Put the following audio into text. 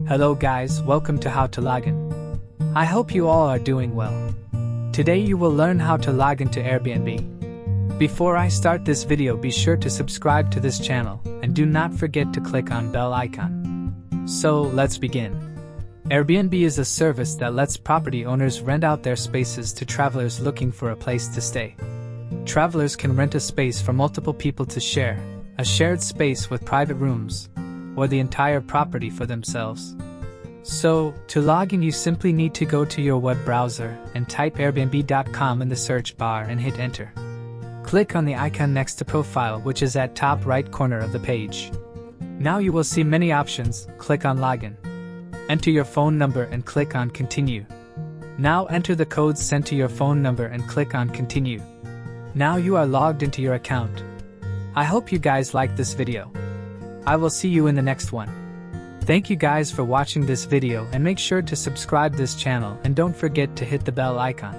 Hello guys, welcome to How to Login. I hope you all are doing well. Today you will learn how to log into Airbnb. Before I start this video, be sure to subscribe to this channel and do not forget to click on bell icon. So let's begin. Airbnb is a service that lets property owners rent out their spaces to travelers looking for a place to stay. Travelers can rent a space for multiple people to share, a shared space with private rooms, or the entire property for themselves. So, to log in, you simply need to go to your web browser and type airbnb.com in the search bar and hit enter. Click on the icon next to profile, which is at top right corner of the page. Now you will see many options. Click on login. Enter your phone number and click on continue. Now enter the codes sent to your phone number and click on continue. Now you are logged into your account. I hope you guys liked this video. I will see you in the next one. Thank you guys for watching this video, and make sure to subscribe this channel and don't forget to hit the bell icon.